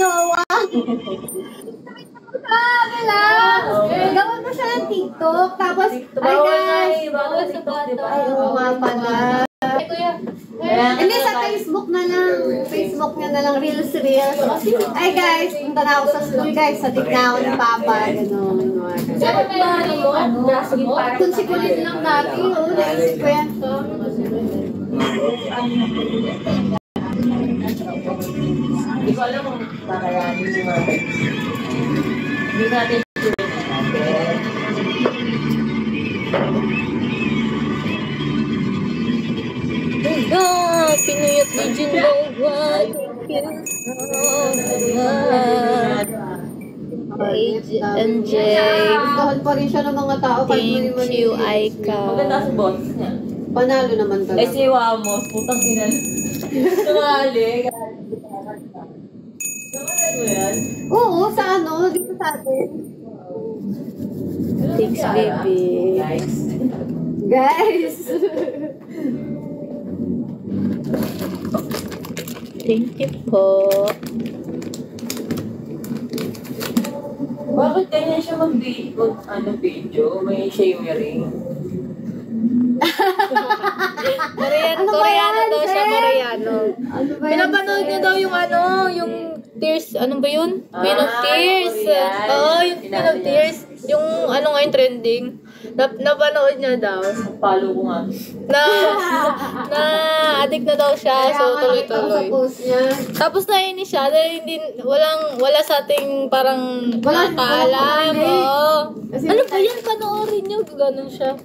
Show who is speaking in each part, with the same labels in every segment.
Speaker 1: ginawa. Sabi lang. Gawin mo siya ng TikTok. Tapos, ay guys.
Speaker 2: Bawal sa bata.
Speaker 1: Ay, oo nga pala. Hindi, sa Facebook na lang. Facebook niya na lang, Reels. Ay guys, punta na ako sa school guys. Sadik na ako ni Papa. Gano'n. Kung sikulit lang dati, naisip ko yan.
Speaker 2: Hindi ko alam kung kakayanin yung mga hindi natin
Speaker 3: Pinuyot Legion Lowad. MJ.
Speaker 1: Gustuhan pa rin siya ng mga tao.
Speaker 3: Thank you, Aika.
Speaker 2: maganda sa boss niya.
Speaker 1: Panalo naman talaga.
Speaker 2: Eh si Wamos, putang ina. Tumali. Tumali mo yan?
Speaker 1: Oo, sa ano, dito sa atin.
Speaker 3: Thanks, baby.
Speaker 1: Guys!
Speaker 3: Thank you po.
Speaker 2: Bakit ganyan siya mag-video? May sharing.
Speaker 3: Koreano daw siya, Koreano.
Speaker 1: Ano ba yan,
Speaker 3: Pinapanood niya daw yung yung Tears, ano ba yun? Queen of Tears. Oo, yung Queen of Tears. Yung ngayon trending. Napanood niya daw.
Speaker 2: Follow ko nga.
Speaker 3: Na addict na daw siya, so tuloy-tuloy.
Speaker 1: Sa post niya.
Speaker 3: Tapos nainis siya dahil wala sa ating parang
Speaker 1: Wala
Speaker 3: nakakaalam. Oo.
Speaker 1: Kasi
Speaker 3: Ano ba yan? Panoorin niyo. Ganun siya.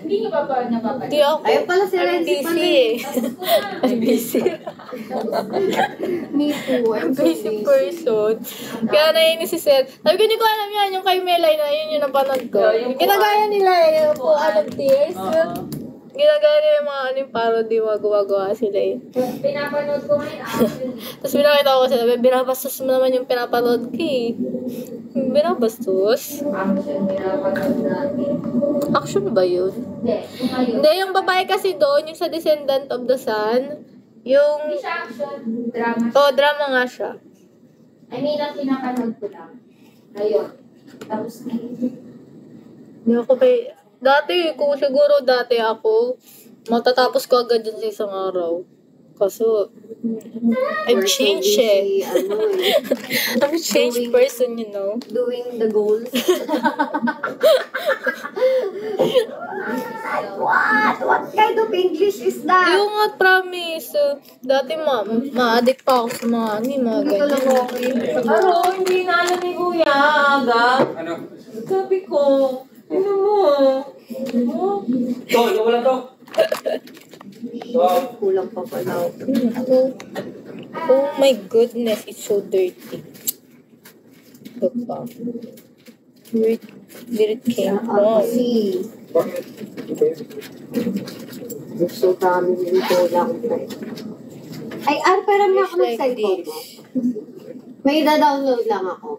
Speaker 2: Hindi ka pa napapanood?
Speaker 3: Di ako.
Speaker 1: Ayun pala si
Speaker 3: I'm
Speaker 1: Renzi
Speaker 3: busy
Speaker 1: pala.
Speaker 3: eh. I'm busy.
Speaker 1: Me too. I'm so
Speaker 3: Busy person. Kaya nainis si Sir. Sabi ko, hindi ko alam yan. Yung kay Melay na yun yung napanood ko.
Speaker 2: Yung
Speaker 3: Ginagaya nila eh. Yung po, Tears.
Speaker 2: Oo.
Speaker 3: Ginagaya nila yung mga yung parody. Magawa sila eh.
Speaker 2: Pinapanood ko ngayon.
Speaker 3: Tapos pinakita ko sila. Binabastos mo naman yung pinapanood ko eh. Binabastos?
Speaker 2: Pinapanood natin.
Speaker 3: Action ba yun? Hindi, yung babae kasi doon, yung sa Descendant of the Sun, yung...
Speaker 2: Hindi siya action. Drama.
Speaker 3: Oh, drama nga siya.
Speaker 2: I mean, ang pinapanood ko lang. Ngayon. Tapos na.
Speaker 3: Hindi ako kung siguro dati ako, matatapos ko agad dun sa isang araw. Kaso, I've changed eh. I'm a changed person, you know.
Speaker 1: Doing the goals. What kind of English is that?
Speaker 3: Yung nga, promise. Dati ma-addict pa ako sa mga mga ganyan.
Speaker 2: Pero, hindi na alam ni Kuya. Aga. Ano? Sabi ko, ano mo?
Speaker 4: To, wala to.
Speaker 1: Kulang pa pala.
Speaker 3: Oh my goodness, it's so dirty. Ito pa. Where did it came from?
Speaker 1: Kasi, so dami nito lang. Ay, pero may ako
Speaker 3: Like
Speaker 1: nag-cellphone mo.
Speaker 3: this.
Speaker 1: May da-download lang ako.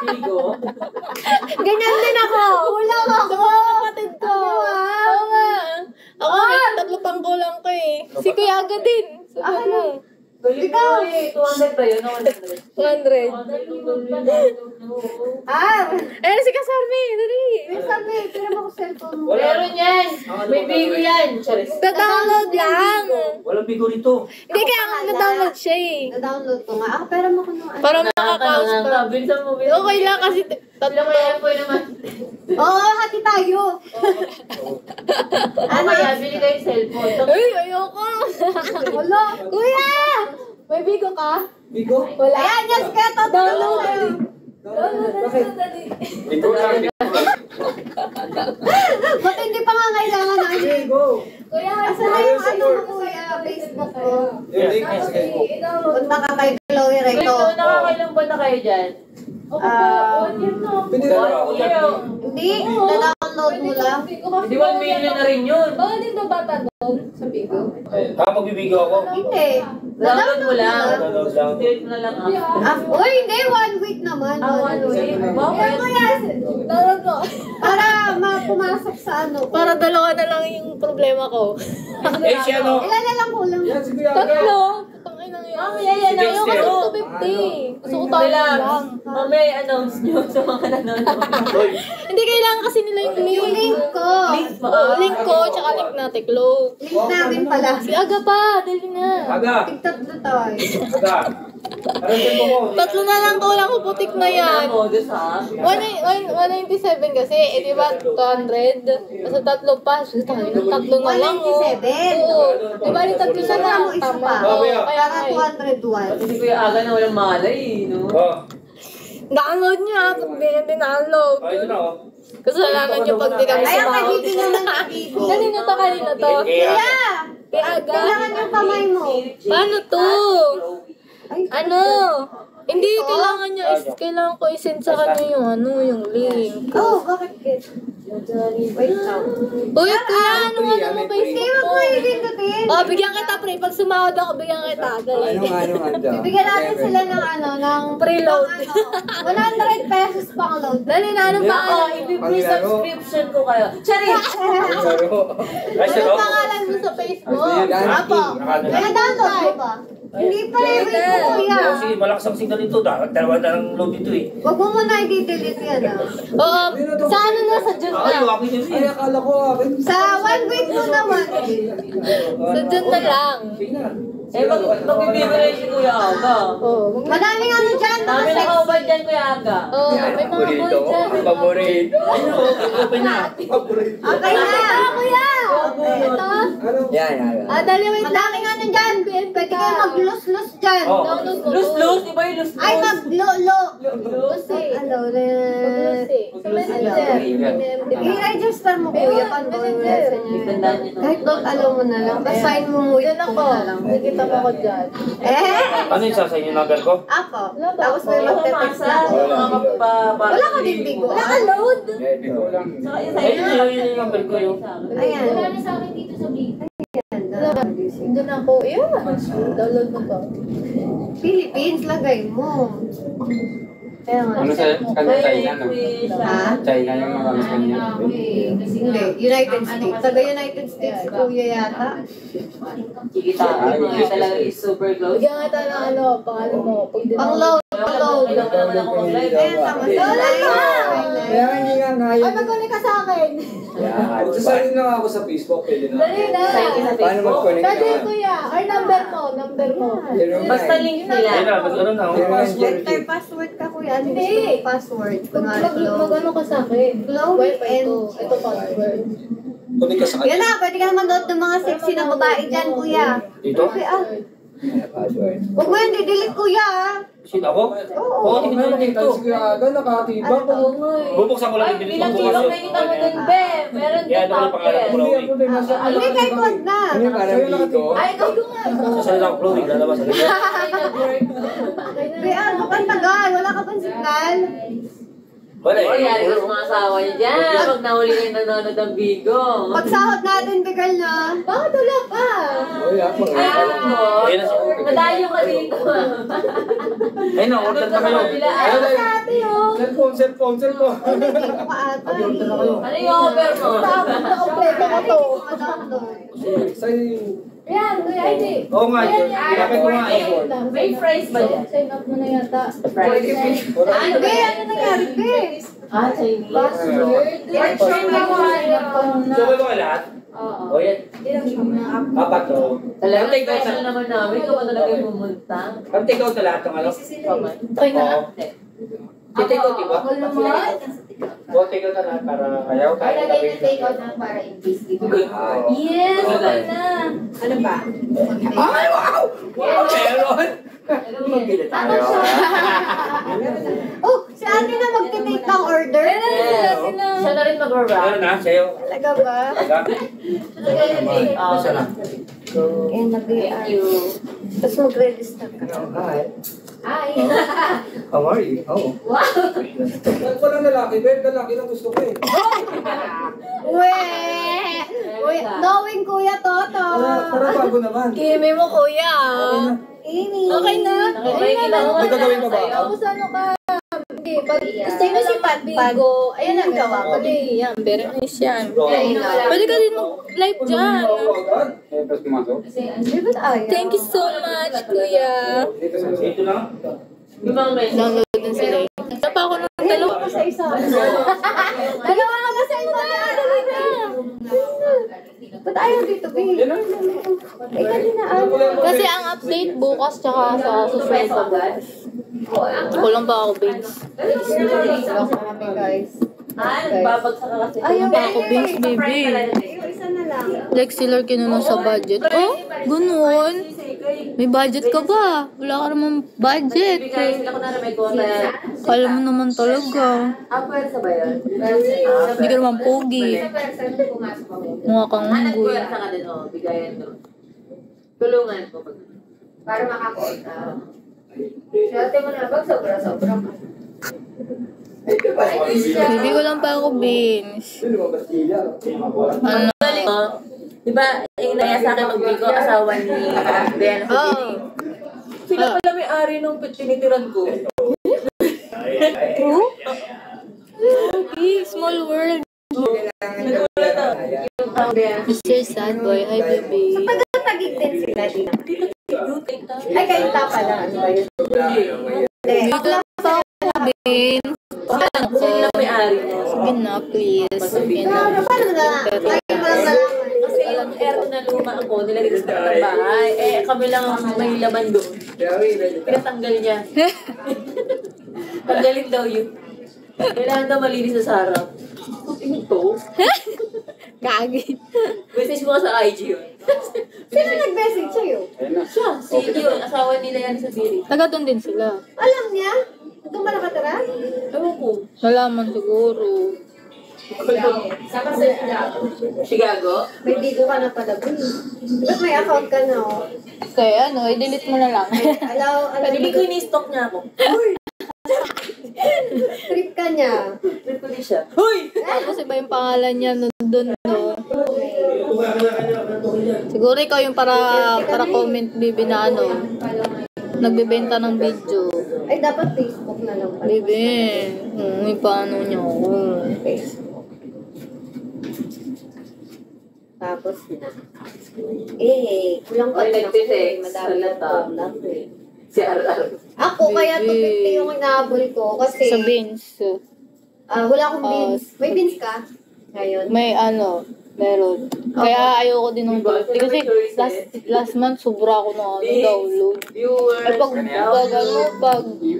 Speaker 2: Bigo.
Speaker 3: Ganyan din ako.
Speaker 1: Kulang ako!
Speaker 3: Sa mga kapatid ko. Oo nga. Ako, tatlo pang kulang ko eh. Si Kuya Aga din. Sabi mo.
Speaker 2: Ikaw! 200 ba yun? 100.
Speaker 3: 200. Ayun si Kasarmi. Dali.
Speaker 1: May sabi, pero mo ko cellphone mo.
Speaker 2: Meron yan! May bigo yan! Charis.
Speaker 3: Da-download lang.
Speaker 4: Walang bigo rito.
Speaker 3: Hindi kaya ako na-download siya eh.
Speaker 1: Na-download ko nga. Pero mo ko nung ano.
Speaker 3: Para makakaos pa.
Speaker 2: Bilisan mo.
Speaker 3: Okay lang kasi tatlo
Speaker 2: Tatlo kaya po naman.
Speaker 1: Oo, hati tayo.
Speaker 2: Ano kaya? Bili kayo cellphone.
Speaker 3: Uy, ayoko.
Speaker 1: Wala.
Speaker 3: Kuya! May bigo ka?
Speaker 4: Bigo?
Speaker 3: Wala.
Speaker 1: Ayan, yes, kaya to.
Speaker 3: Download.
Speaker 4: Ito lang.
Speaker 1: Ba't hindi pa nga kailangan na ano?
Speaker 4: Bigo.
Speaker 1: Kuya, asan na yung ano mo, kuya? Facebook ko.
Speaker 4: Yung link is kayo.
Speaker 1: Punta ka kay Chloe
Speaker 2: Wait,
Speaker 1: Recto.
Speaker 2: nakakailang ba na kayo dyan?
Speaker 1: Hindi, na-download mo lang.
Speaker 2: Hindi 1 million na rin yun.
Speaker 3: Bawal din ba bata doon sa bigo?
Speaker 4: Kapag bibigo ako.
Speaker 1: Hindi.
Speaker 2: Download mo lang.
Speaker 4: Download lang.
Speaker 2: Delete mo na lang ako.
Speaker 1: Uy, hindi. 1 week naman.
Speaker 2: One week. Bakit?
Speaker 1: Kuya,
Speaker 3: Download mo.
Speaker 1: para pumasok sa ano ko.
Speaker 3: Para dalawa na lang yung problema ko.
Speaker 4: Eh, si ano?
Speaker 1: Ilan na lang kulang.
Speaker 4: Yan, si Kuya.
Speaker 3: Tatlo. Tangin ang yun.
Speaker 2: Mamaya yan.
Speaker 4: Si Dexter.
Speaker 3: Ayoko ng tubig ate. Gusto ko tayo lang.
Speaker 2: Mamaya announce nyo sa mga nanonood.
Speaker 3: Hindi, kailangan kasi nila yung link.
Speaker 1: Yung link ko.
Speaker 3: Oo, link ko, tsaka link na Teklo.
Speaker 1: Link namin pala.
Speaker 3: Si Aga pa, dali na.
Speaker 4: Aga!
Speaker 1: Tigtatlo tayo.
Speaker 4: Aga! Anong tempo mo?
Speaker 3: Tatlo na lang kulang ko putik na yan.
Speaker 2: Modus ha?
Speaker 3: 197 kasi, eh di ba 200? Basta tatlo pa, tatlo na lang.
Speaker 1: 197?
Speaker 3: Oo. Di ba yung tatlo na
Speaker 1: Saka
Speaker 3: lang?
Speaker 1: mo isa
Speaker 3: Tama.
Speaker 1: pa.
Speaker 3: Oo,
Speaker 1: Para
Speaker 3: kaya nga eh.
Speaker 1: 201.
Speaker 2: Kasi Kuya Aga na walang malay no?
Speaker 4: Oh.
Speaker 3: Download niya, at hindi niya dinaload.
Speaker 4: Oh, ito na oh.
Speaker 3: Kasalanan niyo pag di kami
Speaker 1: Ay, ang
Speaker 3: sumahod.
Speaker 1: kagiti naman kagiti.
Speaker 3: Kanino to, kanino to?
Speaker 1: Kaya!
Speaker 3: Kay Aga?
Speaker 1: Kailangan yung kamay mo.
Speaker 3: Paano to?
Speaker 1: Ay,
Speaker 3: Ano? Hindi, kailangan niya, kailangan ko i-send sa kanya yung yung link.
Speaker 1: oh, bakit kit? Wait lang.
Speaker 3: Uy, kuya, ano mo Facebook
Speaker 1: Hindi, wag
Speaker 3: mo?
Speaker 1: mo ibindutin.
Speaker 3: Oh, bigyan kita, pre. Pag sumahod ako, bigyan kita. Dali.
Speaker 1: Bibigyan natin sila ng ng
Speaker 3: Preload.
Speaker 1: 100 pesos pang load.
Speaker 3: Dali na, anong
Speaker 2: Ako,
Speaker 3: pangalan mo?
Speaker 2: i-free subscription ko kayo. Charit!
Speaker 4: Ay, sir,
Speaker 3: Anong
Speaker 4: oh.
Speaker 3: pangalan mo sa Facebook?
Speaker 1: Apo. Kaya download mo ba? Hindi pa rin, wait mo kuya.
Speaker 4: Kasi malakas ang signal nito. Dalawa na lang load dito eh.
Speaker 1: Wag mo muna i-delete yan
Speaker 3: Oo, sa ano na, sa June
Speaker 4: Ay,
Speaker 3: na.
Speaker 4: akin yun
Speaker 5: Ay,
Speaker 4: eh.
Speaker 5: akala ko akin.
Speaker 1: Sa 1 week mo naman.
Speaker 3: Sa June na lang.
Speaker 2: Eh, magbibigay rin si Kuya Aga.
Speaker 3: Oo.
Speaker 1: Madaming ano dyan, mga
Speaker 2: Dami
Speaker 1: sex.
Speaker 2: nakaubad dyan, Kuya Aga.
Speaker 3: Oo, may mga boy dyan.
Speaker 5: Paborito.
Speaker 4: Ayun oh, open na.
Speaker 5: Paborito.
Speaker 1: Okay na. Kuya.
Speaker 3: Ito.
Speaker 5: Ano? Yan.
Speaker 3: Dali, wait lang.
Speaker 1: Madaming ano dyan. Pwede kayo mag-lose-lose dyan.
Speaker 4: Oh.
Speaker 3: Download mo.
Speaker 2: Lus-lus, iba yung lus-lus.
Speaker 1: Ay, mag-lo-lo.
Speaker 3: Kasi.
Speaker 1: Ano
Speaker 3: Sa Messenger.
Speaker 1: I-register mo kuya pag
Speaker 2: Tandaan niyo to.
Speaker 1: kahit don't allow mo na lang. Basta sign mo mo
Speaker 3: Yan ako. Nakikita mo ako dyan.
Speaker 4: Ano yung sa inyo number ko?
Speaker 1: Ako. Tapos may
Speaker 2: Ako
Speaker 1: magte-text
Speaker 2: masa,
Speaker 1: na ako. Wala ka din bigo.
Speaker 3: Wala ka load.
Speaker 5: Ito lang.
Speaker 4: Ayun yung number ko yung.
Speaker 1: Ayan.
Speaker 3: Doon ako. Yan. Download mo to.
Speaker 1: Philippines, lagay mo. Kaya nga.
Speaker 5: Ano sa China, no?
Speaker 1: Ha?
Speaker 5: China yung mga kanya.
Speaker 1: Hindi. United States. Taga United States si kuya yata.
Speaker 2: Kikita ko yung talaga is super close.
Speaker 3: Bigyan kita ng ano, pangalan mo.
Speaker 1: Pang load. Pang load.
Speaker 2: Kailangan mo naman ako mag-live.
Speaker 1: Ayan, tama. Wala na.
Speaker 5: Kaya hindi nga kaya.
Speaker 3: Ay, magkunin ka sa akin.
Speaker 5: Magsasalin lang ako sa Facebook, pwede na.
Speaker 3: Dali na.
Speaker 5: Paano mag-connect
Speaker 3: Pwede,
Speaker 5: naman?
Speaker 3: kuya. Or number mo. Number mo.
Speaker 2: Basta link nila.
Speaker 4: Ayun na, ano na oh.
Speaker 1: Enter password ka kuya. Ano
Speaker 3: Hindi.
Speaker 1: gusto mong password? Kunwari load.
Speaker 3: Mag-ano ka sa akin.
Speaker 1: Glow
Speaker 3: Wi-Fi
Speaker 1: and-
Speaker 3: to. Ito password.
Speaker 5: Connect ka sa
Speaker 1: Yan na, pwede ka naman load ng mga sexy na babae dyan, kuya.
Speaker 4: Dito?
Speaker 1: Okay, ah.
Speaker 5: password.
Speaker 1: Huwag mo yan di-delete, kuya, ah.
Speaker 4: Sino ako?
Speaker 1: Oo.
Speaker 4: Oo, hindi ko naman dito.
Speaker 5: Sige aga, nakatiba
Speaker 1: Ano
Speaker 5: ko.
Speaker 1: to?
Speaker 4: Bubuksan ko lang
Speaker 2: Ay,
Speaker 4: yung delete
Speaker 2: bilang
Speaker 4: ko
Speaker 2: kilo
Speaker 4: bukas
Speaker 2: kayo kita mo dun, be. Meron din
Speaker 4: Yan, ano yung pangalan ko?
Speaker 5: Hindi ako din nasa
Speaker 1: Hindi, kay Code na.
Speaker 5: Ano yung parang dito?
Speaker 3: Ay, ikaw ko nga.
Speaker 4: Sa salita ko, Chloe, lalabas sa dito.
Speaker 1: Kuya, ano kang tagal? Wala ka bang signal?
Speaker 4: Wala
Speaker 2: O, yari
Speaker 4: eh.
Speaker 2: ko sa mga asawa niya dyan. Pag nahuli kayo nanonood ng bigo.
Speaker 1: Pagsahod natin, Bigal na.
Speaker 3: Bakit wala pa?
Speaker 5: Uy, ako.
Speaker 2: Ay, alam mo,
Speaker 4: Ayun na si-
Speaker 2: nadayo ka dito.
Speaker 4: Ayun na, order na kayo.
Speaker 2: Ayun na.
Speaker 3: Sa ate, oh.
Speaker 5: Cellphone.
Speaker 1: Hindi ko ka ata.
Speaker 4: Order na kayo.
Speaker 2: Ano yung over mo?
Speaker 3: Tapos na kompleto ko to.
Speaker 5: Sa'yo.
Speaker 3: Yan, kuya, hindi.
Speaker 4: Oo nga, yun. Pinapay ko nga eh.
Speaker 2: May fries ba dyan?
Speaker 3: Sign up mo na yata.
Speaker 2: Fries.
Speaker 1: Ano ba? Ano nangyari, Be?
Speaker 2: Ah, Chinese.
Speaker 3: Password.
Speaker 2: Share mo ako.
Speaker 4: So, ba kayo lahat?
Speaker 3: Oo.
Speaker 4: O yan. Apat to.
Speaker 2: Talagang special naman namin. Ikaw ba talaga yung pumunta?
Speaker 4: Ang take out na lahat ng ano?
Speaker 2: Paman.
Speaker 3: Okay na.
Speaker 4: Oo. I-take out, di ba?
Speaker 3: Ako naman.
Speaker 4: O, take out na lahat para kayo. Kaya
Speaker 1: na para in case di ko.
Speaker 3: Yes, okay na.
Speaker 1: Ano ba?
Speaker 5: Ay, wow! Meron!
Speaker 1: Ano siya? Oh, si ate na magtitake ng order.
Speaker 2: Yes. Siya na rin
Speaker 4: Ano
Speaker 2: mag-wrap.
Speaker 4: na, sa'yo?
Speaker 1: Talaga ba?
Speaker 4: Basta na.
Speaker 1: Eh,
Speaker 2: Thank you.
Speaker 1: Tapos mag-register ka.
Speaker 3: Ay.
Speaker 5: How are you? Oh.
Speaker 3: Wow.
Speaker 5: Ba't walang lalaki? Babe, lalaki lang gusto ko eh.
Speaker 1: Uy, knowing Kuya Toto.
Speaker 5: Para bago naman.
Speaker 3: Kimi mo, kuya.
Speaker 1: Ini.
Speaker 3: Okay na.
Speaker 2: Nakikita ko
Speaker 5: May gagawin pa ba?
Speaker 3: Tapos ano ka? Hindi, pag
Speaker 1: Sino si Patpad?
Speaker 3: Ayan ang gawa ko. Yan, very nice yan. Pwede ka din mag-live dyan.
Speaker 5: Tapos pumasok.
Speaker 1: Di ba tayo?
Speaker 3: Thank you so much, kuya.
Speaker 5: Dito sa
Speaker 4: Ito lang.
Speaker 2: Yung mga message.
Speaker 3: Download din sila eh. Isa pa ako ng dalawa.
Speaker 2: Sa isa.
Speaker 1: Dalawa ka ba sa iba niya? Ba't ayaw dito, babe? Eh, kanina
Speaker 3: Kasi ang update bukas tsaka sa susunod pa bukas. Kulang pa ako, babes.
Speaker 1: kami, guys.
Speaker 2: Babagsak ka kasi.
Speaker 1: Ayaw
Speaker 3: pa ako, babes, baby.
Speaker 1: Yung isa na lang.
Speaker 3: Lexilor kinuno sa budget. Oh, ganun. May budget ka ba? Wala ka naman budget.
Speaker 2: Bigay sila ko na may kota.
Speaker 3: Kala mo naman talaga.
Speaker 2: Pwersa ba yun?
Speaker 3: Hindi ka naman pogi. Mukha kang unggoy.
Speaker 2: Pwersa ka din, oh. Bigayan doon. Tulungan ko.
Speaker 1: Para makakota. Swerte mo na bag, sobra-sobra ka.
Speaker 3: Hindi ko lang pa ako, Beans. Ano?
Speaker 2: Diba, yung naya sa akin magbigo, asawa ni Diana sa
Speaker 3: Oh.
Speaker 2: Sila pala may ari nung tinitiran ko.
Speaker 3: True? Small world.
Speaker 2: Nagulat ako. Yung Diana.
Speaker 3: Mr. Sad Boy, hi baby.
Speaker 1: Taga-tagig din sila din. Ay, kayo pala. Ano ba yun?
Speaker 3: Dito lang pa ako, Beans.
Speaker 2: Sila may ari mo.
Speaker 3: Sige na, please. Sige na.
Speaker 1: Paano na? Lagi mo lang nalaman.
Speaker 2: Kasi yung air na luma ako, nilagay sa ng bahay. Eh, kami lang ang may laman doon. Pinatanggal niya. Tanggalin daw yun. Kailangan daw malinis sa sarap. Ito?
Speaker 3: Kagi.
Speaker 2: Message mo ka sa IG yun.
Speaker 1: Sino nag-message sa'yo?
Speaker 2: Siya, si yun. Asawa nila yan sa Biri.
Speaker 3: Taga doon din sila.
Speaker 1: Alam niya? Ito ba nakatara?
Speaker 2: Ewan ko.
Speaker 3: Salaman siguro.
Speaker 1: Saka sa Chicago.
Speaker 2: Chicago?
Speaker 1: May bigo ka na pala. Ba't may account ka na? Oh?
Speaker 3: Kaya ano, i-delete mo na lang.
Speaker 2: Hindi ko ini-stalk niya ako.
Speaker 1: Trip ka niya.
Speaker 2: Trip ko din siya. Hoy!
Speaker 3: Tapos iba yung pangalan niya doon, no? Siguro ikaw yung para comment, bibi na ano, nagbebenta ng video.
Speaker 1: Ay, dapat Facebook na lang pala.
Speaker 3: Bibi, may paano niya ako.
Speaker 1: Facebook. Tapos na. Kulang pa
Speaker 2: Ay,
Speaker 1: din ako.
Speaker 2: nagtitext.
Speaker 1: Madami
Speaker 2: Salata.
Speaker 1: lang.
Speaker 2: Si RR.
Speaker 1: Ako, kaya 250 yung inaabol ko kasi
Speaker 3: Sa beans.
Speaker 1: wala akong beans. May beans ka? Ngayon.
Speaker 3: May ano, meron. Kaya ayoko din ng birthday. Kasi last month, sobra ako na download. Ay,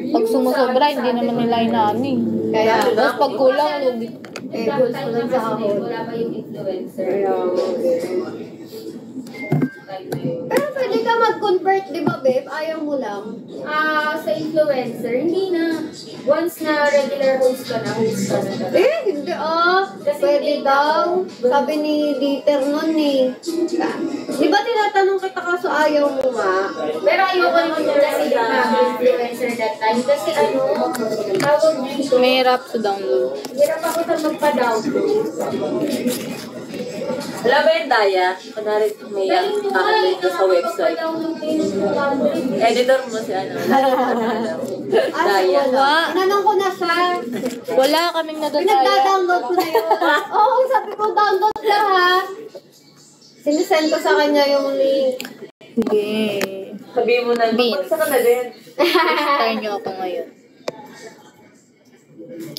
Speaker 3: pag sumusobra, hindi naman nila inaani.
Speaker 1: Kaya,
Speaker 3: Tapos pag kulang, lugi.
Speaker 1: goals ko lang sa ako.
Speaker 2: Wala pa yung influencer.
Speaker 1: Pero pwede ka mag-convert, di ba, babe? Ayaw mo lang.
Speaker 6: Sa influencer, hindi na. Once na regular host ka na talaga.
Speaker 1: Hindi Pwede daw. Sabi ni Dieter nun eh. Di ba tinatanong kita kaso ayaw mo nga?
Speaker 6: Pero ayoko naman kasi influencer that time. Kasi tawag dito,
Speaker 3: Mahirap sa download.
Speaker 6: hirap ako sa magpa-download.
Speaker 2: Wala ba yung Daya? Kunwari may update ko sa website. Editor mo si ano. Daya.
Speaker 1: Wala. Tinanong ko na siya.
Speaker 3: Wala kaming nadadaya.
Speaker 1: Pinagda-download ko na yun. Oo, sabi ko download ka ha. Sinisend ko sa kanya yung link.
Speaker 3: Sige.
Speaker 2: Sabi mo na, magpagsa ka na din.
Speaker 3: Start niyo ako ngayon.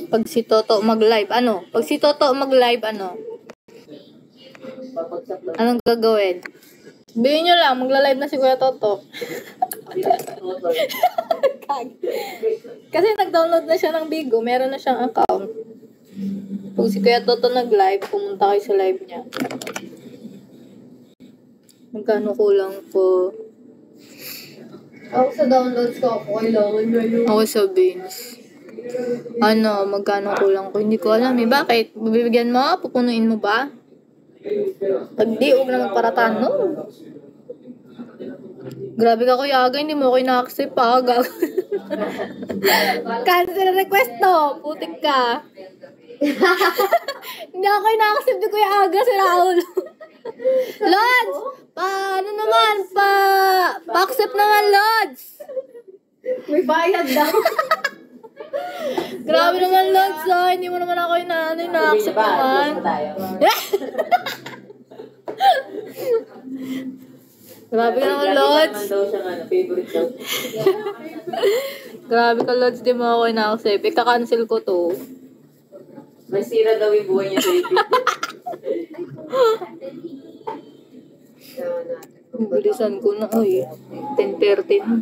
Speaker 3: Pag si Toto mag-live, ano? Pag si Toto mag-live, ano?
Speaker 2: Papagsak daw.
Speaker 3: Anong gagawin? Sabihin nyo lang, magla-live na si Kuya Toto. Kasi nag-download na siya ng Bigo, meron na siyang account. Pag si Kuya Toto nag-live, pumunta kayo sa live niya. Magkano kulang ko?
Speaker 1: Ako sa downloads ko, ako kailangan ngayon.
Speaker 3: Ako sa Beans. Ano, magkano kulang ko? Hindi ko alam eh. Bakit? Bibigyan mo? Pupunuin mo ba? Pag di, huwag na magparatan, no? Grabe ka, Kuya Aga, hindi mo ako ina-accept pa. Cancel request to. Putik ka. Hindi ako ina-accept ni Kuya Aga, si Raul. Lods! Ano naman? Pa-accept naman, Lods!
Speaker 1: May bayad daw.
Speaker 3: Grabe naman, Lods, ah. Hindi mo naman ako ina-accept naman. Grabe ka naman,
Speaker 2: Lagi
Speaker 3: Lods.
Speaker 2: naman daw siyang favorite daw.
Speaker 3: Grabe ka, Lods. Di mo ako ina-accept. Ika-cancel ko to.
Speaker 2: May sira daw yung buhay niya sa YouTube.
Speaker 3: Bilisan ko na. Uy, 10:30 na.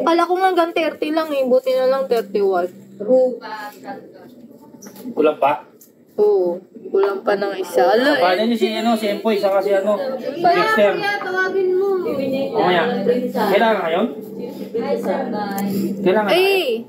Speaker 3: Kala ko nga hanggang 30 lang eh. Buti na lang 31.
Speaker 4: Kulang pa?
Speaker 3: Oo. Kulang pa ng isa. Ala eh.
Speaker 4: Paano niyo si Empoy, saka si Dexter.
Speaker 1: Kaya tawagin mo.
Speaker 4: Mamaya. Kailangan ngayon? Kailangan
Speaker 3: Eh!